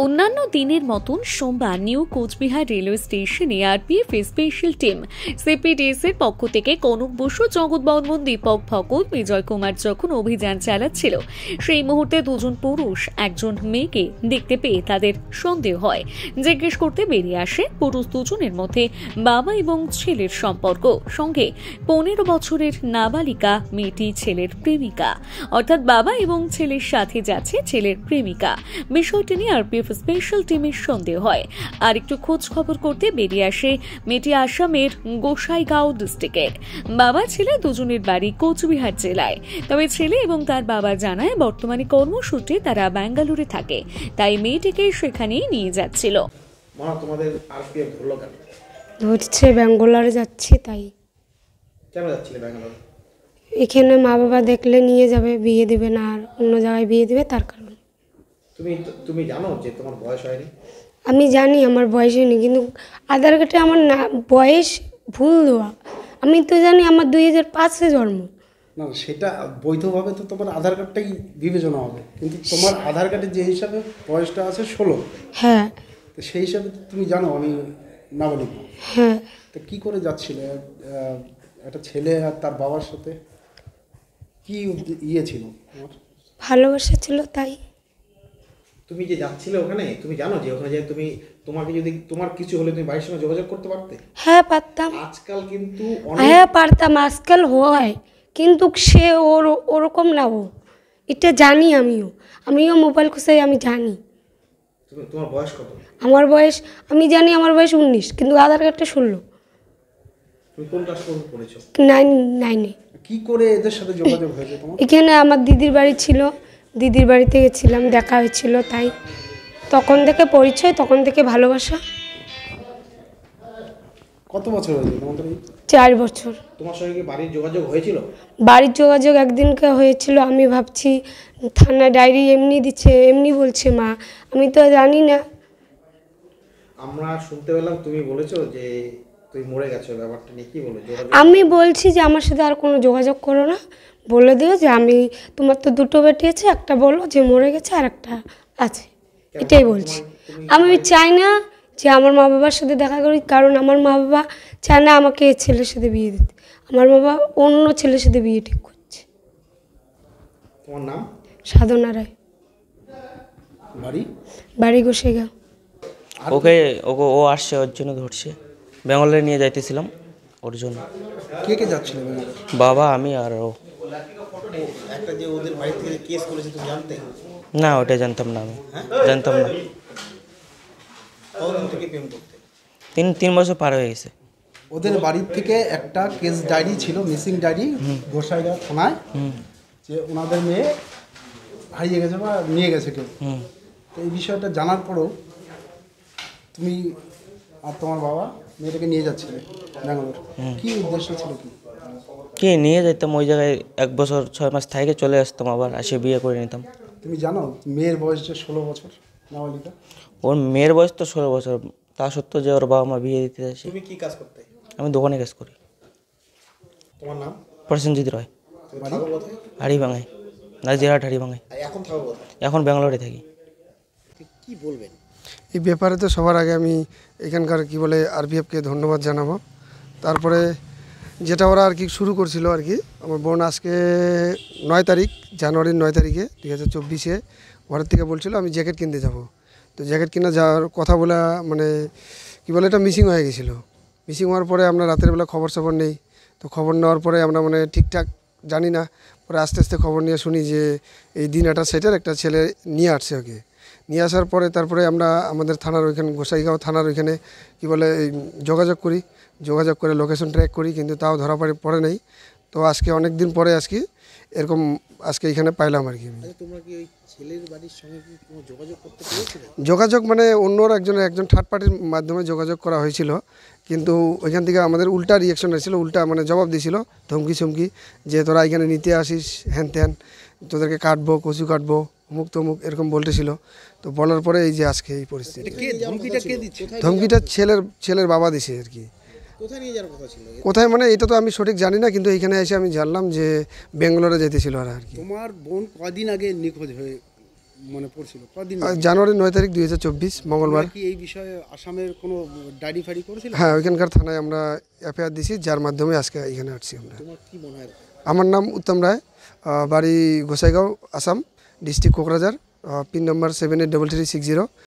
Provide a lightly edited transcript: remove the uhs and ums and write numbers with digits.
অন্যান্য দিনের মতন সোমবার নিউ কোচবিহার রেলওয়ে স্টেশনে আরপিএফ স্পেশাল টিম সিপিডিএস এর পক্ষ থেকে কনক বসু, জগৎ বর্মন, দীপক ভগত, বিজয় কুমার যখন অভিযান চালাচ্ছিল সেই মুহূর্তে দুজন পুরুষ একজন মেয়েকে দেখতে পেয়ে তাদের সন্দেহ হয়। জিজ্ঞেস করতে বেরিয়ে আসে পুরুষ দুজনের মধ্যে বাবা এবং ছেলের সম্পর্ক, সঙ্গে 15 বছরের নাবালিকা মেয়েটি ছেলের প্রেমিকা, অর্থাৎ বাবা এবং ছেলের সাথে যাচ্ছে ছেলের প্রেমিকা। বিষয়টি নিয়ে আরপিএফ স্পেশাল টিমের সন্দেহ হয়। আর একটু খোঁজ খবর করতে বেরিয়ে আসে মেয়েটি আসামের গোসাইগাঁও ডিস্ট্রিক্টের। বাবা ছেলে দুজনের বাড়ি কোচবিহার জেলায়। তবে ছেলে এবং তার বাবা জানায় বর্তমানে কর্মসূত্রে তারা ব্যাঙ্গালোরে থাকে, তাই মেয়েটিকে সেখানেই নিয়ে যাচ্ছিল। তোমাদের আরপিএফ ধরলো কেন? ধরছে ব্যাঙ্গালোরে যাচ্ছি তাই। কেন যাচ্ছিলে ব্যাঙ্গালোরে? এখানে মা বাবা দেখলে নিয়ে যাবে, বিয়ে দেবে না, আর অন্য জায়গায় বিয়ে দেবে, তার কারণে। তুমি জানো যে তোমার বয়স হয়নি? আমি জানি আমার বয়স হয়নি, কিন্তু আধার কার্ডে আমার না বয়স ভুল দেওয়া। আমি তো জানি আমার 2005-এ জন্ম। না, সেটা বৈধভাবে তো তোমার আধার কার্ডটাই বিবেচনা হবে, কিন্তু তোমার আধার কার্ডে যে হিসাবে বয়সটা আছে 16। হ্যাঁ, তো সেই হিসাবে তুমি জানো আমি নাবালিক। হ্যাঁ। তো কী করে যাচ্ছিলে একটা ছেলে আর তার বাবার সাথে? কি ইয়ে ছিল তোমার? ভালোবাসা ছিল তাই। তুমি যে যাচ্ছিলে ওখানে, তুমি জানো যে ওখানে যে তোমাকে যদি তোমার কিছু হলে তুমি বাড়ির সঙ্গে যোগাযোগ করতে পারতে? হ্যাঁ, পারতাম। আজকাল কিন্তু হ্যাঁ পারতাম, আজকাল হয়, কিন্তু সে ওরকম না। এটা জানি আমিও মোবাইল খুঁজে আমি জানি। তোমার বয়স কত? আমার বয়স আমি জানি আমার বয়স 19, কিন্তু আধার কার্ডটা 16। তুমি কোন ক্লাস পড়েছো? 9-9-এ। কি করে এদের সাথে যোগাযোগ হয়েছে তোমার? এখানে আমার দিদির বাড়ি ছিল, দিদির বাড়িতে গেছিলাম, দেখা হয়েছিল, তাই তখন থেকে পরিচয়, তখন থেকে ভালোবাসা। কত বছর হয়েছে তোমাদের? 4 বছর। তোমার সঙ্গে কি বাড়ির যোগাযোগ হয়েছিল? বাড়ির যোগাযোগ একদিনকে হয়েছিল। আমি ভাবছি থানা ডায়েরি এমনি দিচ্ছে, এমনি বলছে মা, আমি তো জানি না। আমরা শুনতে পেলাম তুমি বলেছো যে তুমি মরে গেছো, ব্যাপারটা নিয়ে কি বলো? আমি বলছি যে আমার সাথে আর কোনো যোগাযোগ করো না, বলে দিও যে আমি তোমার তো 2টো বেটি আছে, একটা বলো যে মরে গেছে আর একটা আছে, এটাই বলছি। আমি চাই না যে আমার মা বাবার সাথে দেখা করি, কারণ আমার মা বাবা চায় না আমাকে এই ছেলের সাথে বিয়ে দিতে। আমার বাবা অন্য ছেলের সাথে বিয়ে ঠিক করছে। তোমার নাম? সাধনা রায়। বাড়ি গোসাইগাঁও। ও আসছে, ওর জন্য ধরছে। ব্যাঙ্গালোরে নিয়ে যাইতেছিলাম ওর জন্য। কে কে যাচ্ছিল? বাবা, আমি আর ও। একটা যে ওদের বাড়ি থেকে কেস করেছে তুমি জানতে? না, ওটা জানতাম না, আমি জানতাম না। কতদিন থেকে প্রেম করতে? 3 বছর পার হয়ে গেছে। ওদের বাড়ির থেকে একটা কেস ডায়েরি ছিল, মিসিং ডায়েরি, গোসাইগাঁও থানায়, যে ওনাদের মেয়ে হারিয়ে গেছে বা নিয়ে গেছে কেউ। তো এই বিষয়টা জানার পরেও তুমি আর তোমার বাবা মেয়েটাকে নিয়ে যাচ্ছিলে ব্যাঙ্গালোর, কি উদ্দেশ্য ছিল? কি নিয়ে যেতাম ওই জায়গায় 1 বছর 6 মাস থেকে চলে আসতাম, আবার এসে বিয়ে করে নিতাম। তুমি জানো মেয়ের বয়স যে 16 বছর নাবালিকা? ওর মেয়ের বয়স তো 16 বছর, তা সত্ত্বেও যে ওর বাবা মা বিয়ে দিতে চাইছে। তুমি কি কাজ করতে? আমি দোকানে কাজ করি। তোমার নাম? প্রসেনজিৎ রয়। হাড়িভাঙায়, জেলার হাড়িভাঙায়। এখন থাকো কোথায়? এখন ব্যাঙ্গালোরে থাকি। কি বলবেন এই ব্যাপারে? তো সবার আগে আমি এখানকার আরপিএফকে ধন্যবাদ জানাবো। তারপরে যেটা ওরা শুরু করছিল আমার বোন আজকে 9 তারিখ, জানুয়ারির 9 তারিখে 2024-এ ঘরের থেকে বলছিল আমি জ্যাকেট কিনতে যাব। তো জ্যাকেট কিনা যাওয়ার কথা বলে এটা মিসিং হয়ে গেছিলো। মিসিং হওয়ার পরে আমরা রাতের বেলা খবর নেই। তো খবর নেওয়ার পরে আমরা ঠিকঠাক জানি না, পরে আস্তে আস্তে খবর নিয়ে শুনি যে এই দিন একটা সেটের একটা ছেলে নিয়ে আসছে। ওকে নিয়ে আসার পরে তারপরে আমরা আমাদের থানার ওইখানে গোসাইগাঁও থানার ওইখানে যোগাযোগ করে লোকেশন ট্র্যাক করি, কিন্তু তাও ধরা পড়ে নেই। তো আজকে অনেক দিন পরে এরকম এখানে পাইলাম। তোমরা কি ওই ছেলের বাড়ির সঙ্গে কি কোনো যোগাযোগ করতে পেরেছিলে? যোগাযোগ অন্য একজন থার্ড পার্টির মাধ্যমে যোগাযোগ করা হয়েছিল, কিন্তু ওইখান থেকে আমাদের উল্টা রিয়াকশন এসেছিল, উল্টা জবাব দিয়েছিল, ধমকি যে তোরা এখানে নিতে আসিস, হ্যান ত্যান, তোদেরকে কাটবো, কচু কাটবো, অমুক তমুক এরকম বলতেছিল। তো বলার পরে এই যে আজকে এই পরিস্থিতি। ধমকিটা ছেলের বাবা দিছে। কোথায় নিয়ে যাওয়ার কথা ছিল? কোথায় এটা তো আমি সঠিক জানি না, কিন্তু এখানে এসে আমি জানলাম যে ব্যাঙ্গালোরে যেতেছিল। আর তোমার বোন কদিন আগে নিখোঁজ হয়ে মানে পড়ছিল কদিন জানুয়ারি 9 তারিখ 2024 মঙ্গলবার। কি এই বিষয়ে আসামের কোনো ডায়েরি ফাইরি করেছিল? হ্যাঁ, ওইখানকার থানায় আমরা এফআইআর দিছি, যার মাধ্যমে আজকে এখানে আসছি আমরা। তোমার কি মনে হয়? আমার নাম উত্তম রায়, বাড়ি গোসাইগাঁও, আসাম, ডিস্ট্রিক্ট কোকরাঝার, পিন নম্বর 783360।